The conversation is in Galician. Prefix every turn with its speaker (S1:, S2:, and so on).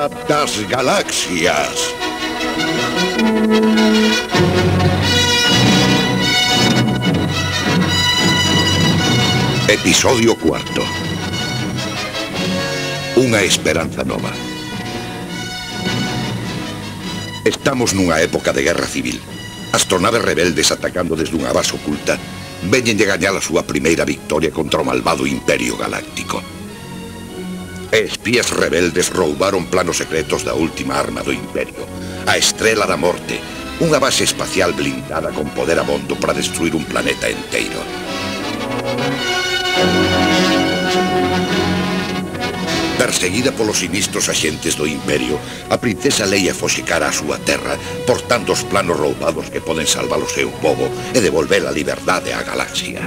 S1: Guerra das Galaxias. Episodio 4. Unha esperanza nova. Estamos nunha época de guerra civil. Astronaves rebeldes atacando desde unha base oculta veñen de gañar a súa primeira victoria contra o malvado Imperio Galáctico. E espías rebeldes roubaron planos secretos da última arma do Imperio, a Estrela da Morte, unha base espacial blindada con poder abondo para destruir un planeta enteiro. Perseguida polos sinistros axentes do Imperio, a princesa Leia foxe cara á súa terra, portando os planos roubados que poden salvar o seu pobo e devolver a liberdade á galaxia.